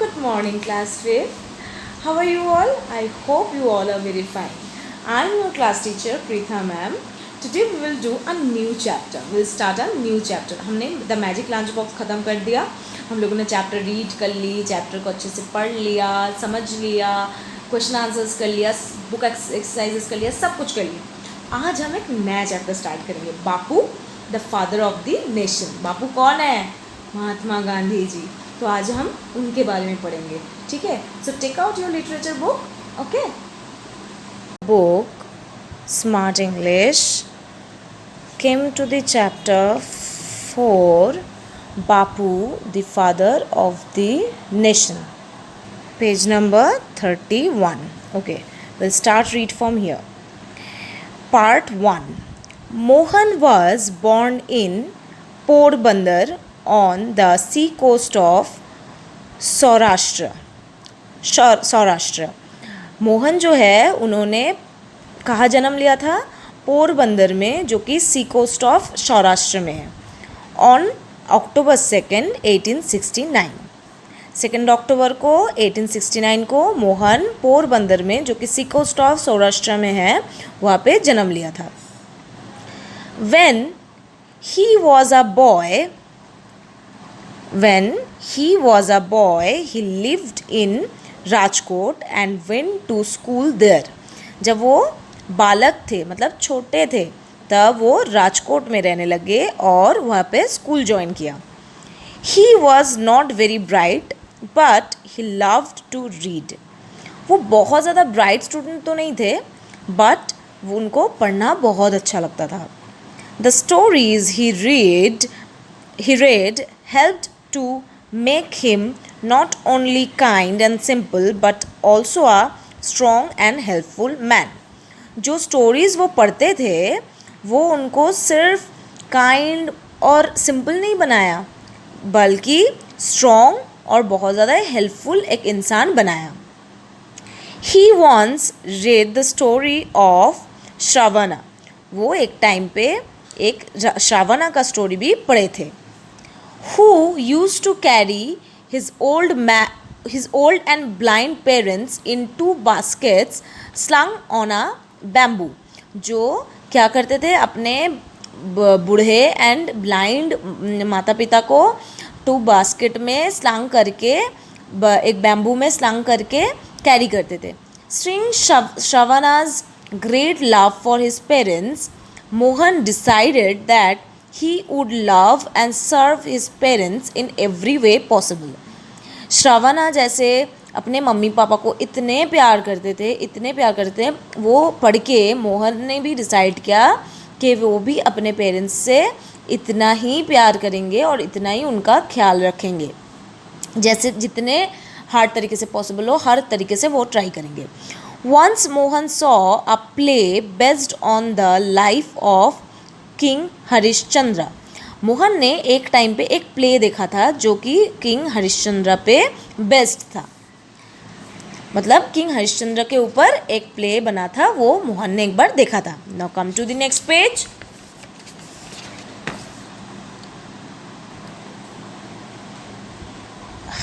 Good morning, class 5th. How are you all? I hope you all are very fine. I am your class teacher, Preetha ma'am. Today we will do a new chapter. We'll start a new chapter. हमने the magic lunch box ख़त्म कर दिया. हम लोगों ने chapter read कर ली, chapter को अच्छे से पढ़ लिया, समझ लिया, क्वेश्चन आंसर्स कर लिया, बुक एक्सरसाइजेस कर लिया, सब कुछ कर लिया. आज हम एक नया चैप्टर स्टार्ट करेंगे. Bapu the father of the nation. Bapu कौन है? महात्मा गांधी जी. तो आज हम उनके बारे में पढ़ेंगे. ठीक है. So take out your literature book. Okay. Book smart English came to the chapter 4, Bapu, the father of the nation. Page number 31. Okay, we'll start read from here. Part 1. Mohan was born in Porbandar on the sea coast of Saurashtra. Mohan जो है उन्होंने कहाँ जन्म लिया था? पोरबंदर में, जो कि सी कोस्ट ऑफ सौराष्ट्र में है. On October 2, 1869. 2 अक्टूबर को 1869 को मोहन पोरबंदर में, जो कि सी कोस्ट ऑफ सौराष्ट्र में है, वहाँ पे जन्म लिया था. When he was a boy, he lived in Rajkot and went to school there. जब वो बालक थे, मतलब छोटे थे, तब वो राजकोट में रहने लगे और वहाँ पे स्कूल ज्वाइन किया. He was not very bright, but he loved to read. वो बहुत ज़्यादा ब्राइट स्टूडेंट तो नहीं थे, बट वो उनको पढ़ना बहुत अच्छा लगता था. The stories he read helped to make him not only kind and simple, but also a strong and helpful man. जो स्टोरीज़ वो पढ़ते थे वो उनको सिर्फ काइंड और सिंपल नहीं बनाया, बल्कि स्ट्रॉन्ग और बहुत ज़्यादा हेल्पफुल एक इंसान बनाया. He once read the story of Shravana. वो एक टाइम पे एक श्रावणा का स्टोरी भी पढ़े थे. Who used to carry his old and blind parents in 2 baskets slung on a bamboo. जो क्या करते थे? अपने बूढ़े एंड ब्लाइंड माता पिता को 2 बास्केट में स्लंग करके, एक बैम्बू में स्लंग करके कैरी करते थे. Seeing Shravana's great love for his parents, Mohan decided that he would love and serve his parents in every way possible. Shravana जैसे अपने मम्मी पापा को इतने प्यार करते थे, वो पढ़ के मोहन ने भी डिसाइड किया कि वो भी अपने पेरेंट्स से इतना ही प्यार करेंगे और इतना ही उनका ख्याल रखेंगे, जैसे जितने हर तरीके से पॉसिबल हो, हर तरीके से वो ट्राई करेंगे. Once Mohan saw a play based on the life of King Harishchandra. Mohan ने एक टाइम पे एक प्ले देखा था जो कि किंग हरिश्चंद्र पे बेस्ड था. मतलब किंग हरिश्चंद्र के ऊपर एक प्ले बना था, वो मोहन ने एक बार देखा था. Now come to the next page.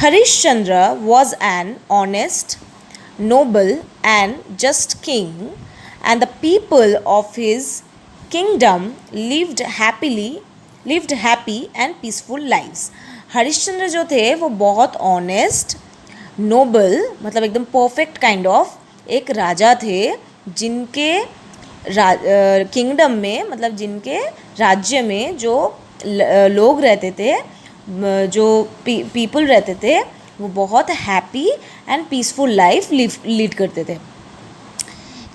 Harishchandra was an honest, noble and just king, and the people of his kingdom lived happy and peaceful lives. Harishchandra जो थे वो बहुत ऑनेस्ट, नोबल, मतलब एकदम परफेक्ट काइंड ऑफ एक राजा थे, जिनके किंगडम में, मतलब जिनके राज्य में जो लोग रहते थे, जो पीपल रहते थे, वो बहुत happy and peaceful life lead करते थे.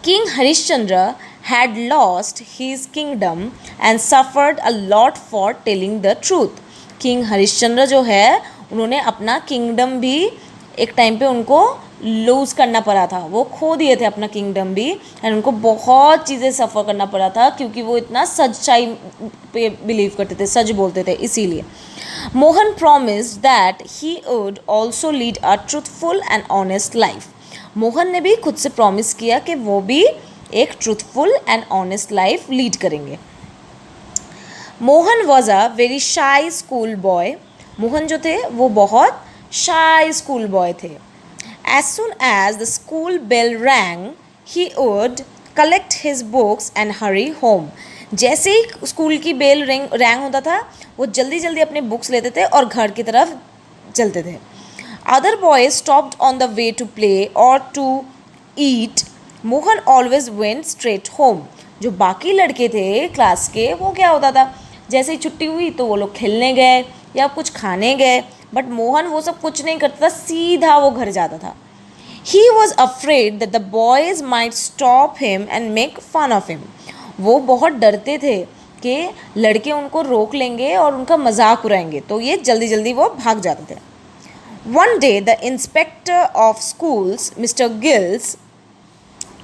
King Harishchandra had lost his kingdom and suffered a lot for telling the truth. King Harishchandra जो है उन्होंने अपना किंगडम भी एक टाइम पे उनको लूज़ करना पड़ा था, वो खो दिए थे अपना किंगडम भी, एंड उनको बहुत चीज़ें सफ़र करना पड़ा था क्योंकि वो इतना सच्चाई पे बिलीव करते थे, सच बोलते थे. इसीलिए Mohan promised that he would also lead a truthful and honest life. Mohan ने भी खुद से प्रॉमिस किया कि वो भी एक truthful and honest life lead करेंगे. Mohan was a very shy school boy. Mohan जो थे वो बहुत शाई स्कूल बॉय थे. As soon as the school bell rang, he would collect his books and hurry home. जैसे ही स्कूल की बेल रैंग होता था वो जल्दी जल्दी अपने बुक्स लेते थे और घर की तरफ चलते थे. Other boys stopped on the way to play or to eat. Mohan always went straight home. जो बाकी लड़के थे क्लास के वो क्या होता था, जैसे ही छुट्टी हुई तो वो लोग खेलने गए या कुछ खाने गए, बट मोहन वो सब कुछ नहीं करता था, सीधा वो घर जाता था. He was afraid that the boys might stop him and make fun of him. वो बहुत डरते थे कि लड़के उनको रोक लेंगे और उनका मजाक उड़ाएंगे, तो ये जल्दी जल्दी वो भाग जाते थे. One day the inspector of schools, Mr. Gills,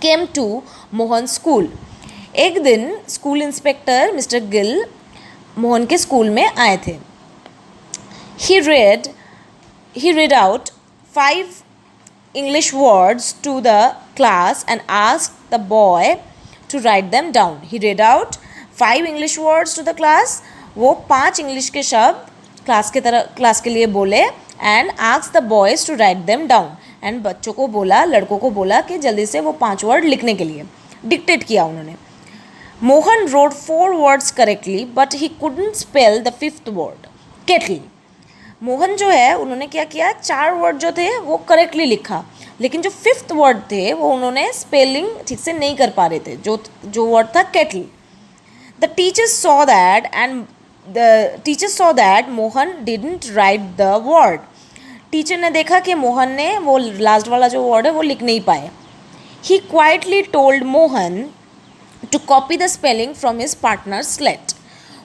came to Mohan's school. एक दिन school inspector mister Gill Mohan के स्कूल में आए थे. He read out 5 English words to the class and asked the boy to write them down. He read out 5 English words to the class. वो 5 English के शब्द class के लिए बोले and asked the boys to write them down. and बच्चों को बोला, लड़कों को बोला कि जल्दी से वो 5 वर्ड लिखने के लिए डिक्टेट किया उन्होंने. Mohan wrote 4 words correctly but he couldn't spell the 5th word, kettle. Mohan जो है उन्होंने क्या किया, 4 वर्ड जो थे वो करेक्टली लिखा, लेकिन जो 5th वर्ड थे वो उन्होंने स्पेलिंग ठीक से नहीं कर पा रहे थे, जो वर्ड था kettle. The teacher saw that Mohan didn't right the word. Teacher ने देखा कि मोहन ने वो लास्ट वाला जो वर्ड है वो लिख नहीं पाए. He quietly told Mohan to copy the spelling from his partner slate.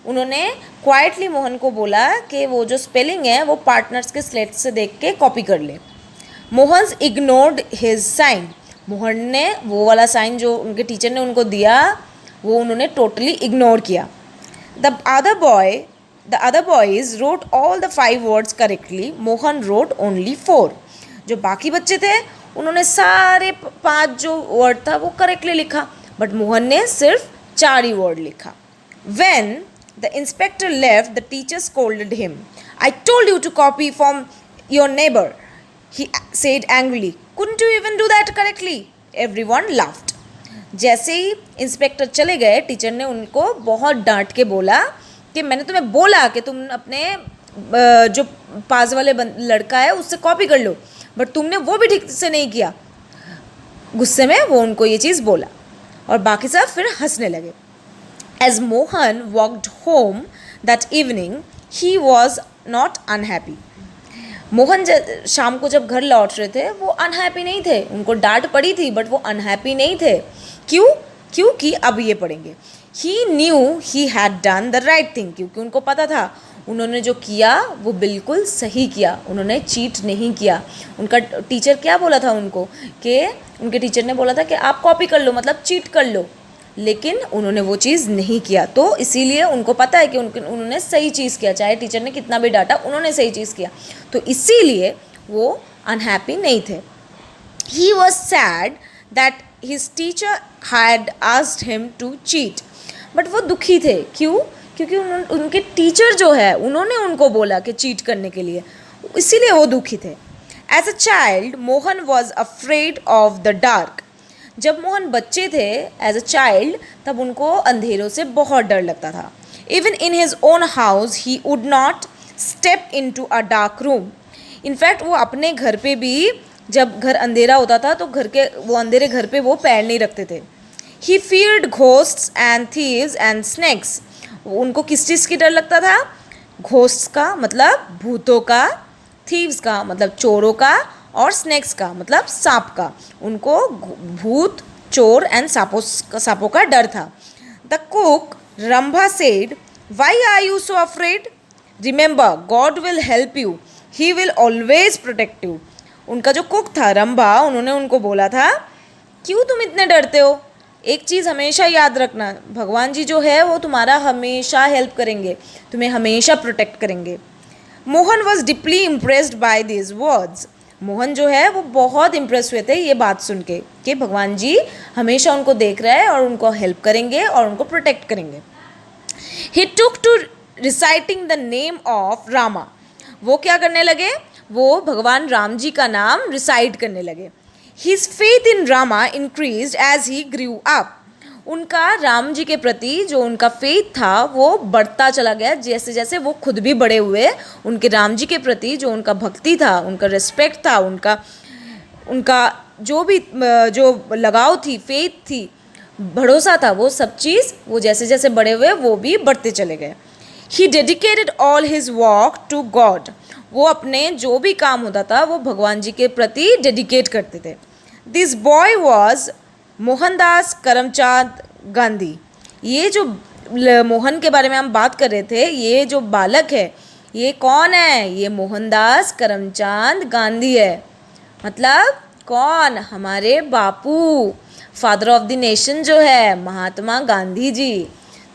उन्होंने क्वाइटली मोहन को बोला कि वो जो स्पेलिंग है वो पार्टनर्स के स्लेट से देख के कॉपी कर ले. Mohan ignored his sign. Mohan ने वो वाला साइन जो उनके टीचर ने उनको दिया वो उन्होंने टोटली इग्नोर किया. The other boys wrote all the 5 words correctly. Mohan wrote only 4. जो बाकी बच्चे थे उन्होंने सारे 5 जो वर्ड था वो करेक्टली लिखा, बट मोहन ने सिर्फ 4 ही वर्ड लिखा. When the inspector left, the teacher scolded him. I told you to copy from your neighbor, he said angrily. Couldn't you even do that correctly? Everyone laughed. जैसे ही inspector चले गए, teacher ने उनको बहुत डांट के बोला कि मैंने तुम्हें बोला कि तुम अपने जो पास वाले लड़का है उससे कॉपी कर लो, बट तुमने वो भी ठीक से नहीं किया. गुस्से में वो उनको ये चीज़ बोला और बाकी सब फिर हंसने लगे. As Mohan walked home that evening, he was not unhappy. Mohan शाम को जब घर लौट रहे थे वो अनहैप्पी नहीं थे. उनको डांट पड़ी थी बट वो अनहैप्पी नहीं थे. क्योंकि अब ये पढ़ेंगे. He knew he had done the right thing. क्योंकि उनको पता था उन्होंने जो किया वो बिल्कुल सही किया, उन्होंने चीट नहीं किया. उनका टीचर क्या बोला था उनको कि उनके टीचर ने बोला था कि आप कॉपी कर लो, मतलब चीट कर लो, लेकिन उन्होंने वो चीज़ नहीं किया. तो इसीलिए उनको पता है कि उन्होंने सही चीज़ किया, चाहे टीचर ने कितना भी डांटा उन्होंने सही चीज़ किया, तो इसीलिए वो अनहैप्पी नहीं थे. He was sad that his teacher had asked him to cheat. But वो दुखी थे. क्योंकि उनके टीचर जो है उन्होंने उनको बोला कि चीट करने के लिए, इसीलिए वो दुखी थे. As a child Mohan was afraid of the dark. जब मोहन बच्चे थे एज अ चाइल्ड तब उनको अंधेरों से बहुत डर लगता था. Even in his own house he would not step into a dark room. In fact वो अपने घर पे भी जब घर अंधेरा होता था तो वो अंधेरे घर पे वो पैर नहीं रखते थे. He feared ghosts and thieves and snakes. उनको किस चीज़ की डर लगता था? घोस्ट्स का मतलब भूतों का, थीव्स का मतलब चोरों का, और स्नेक्स का मतलब सांप का. उनको भूत, चोर एंड सांपों का डर था. The cook Rambha said, why are you so afraid? Remember God will help you, he will always protect you. उनका जो कुक था रंभा, उन्होंने उनको बोला था क्यों तुम इतने डरते हो? एक चीज़ हमेशा याद रखना, भगवान जी जो है वो तुम्हारा हमेशा हेल्प करेंगे, तुम्हें हमेशा प्रोटेक्ट करेंगे. Mohan was deeply impressed by this words. Mohan जो है वो बहुत इम्प्रेस हुए थे ये बात सुन के कि भगवान जी हमेशा उनको देख रहे हैं और उनको हेल्प करेंगे और उनको प्रोटेक्ट करेंगे. He took to reciting the name of Rama. वो क्या करने लगे? वो भगवान राम जी का नाम रिसाइट करने लगे। His faith in Rama increased as he grew up. उनका राम जी के प्रति जो उनका फेथ था वो बढ़ता चला गया जैसे जैसे वो खुद भी बड़े हुए। उनके राम जी के प्रति जो उनका भक्ति था, उनका रिस्पेक्ट था, उनका उनका जो भी जो लगाव थी, फेथ थी, भरोसा था, वो सब चीज़ वो जैसे जैसे बड़े हुए वो भी बढ़ते चले गए। He dedicated all his work to God. वो अपने जो भी काम होता था वो भगवान जी के प्रति डेडिकेट करते थे। This boy was Mohandas Karamchand Gandhi. ये जो मोहन के बारे में हम बात कर रहे थे, ये जो बालक है ये कौन है? ये मोहनदास करमचंद गांधी है। मतलब कौन? हमारे बापू, फादर ऑफ द नेशन जो है महात्मा गांधी जी।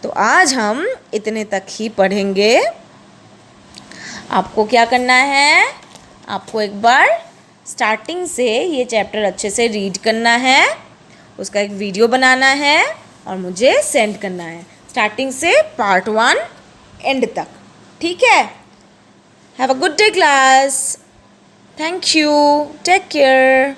तो आज हम इतने तक ही पढ़ेंगे। आपको क्या करना है? आपको एक बार स्टार्टिंग से ये चैप्टर अच्छे से रीड करना है, उसका एक वीडियो बनाना है और मुझे सेंड करना है, स्टार्टिंग से पार्ट 1 एंड तक। ठीक है? Have a good day class. Thank you. Take care.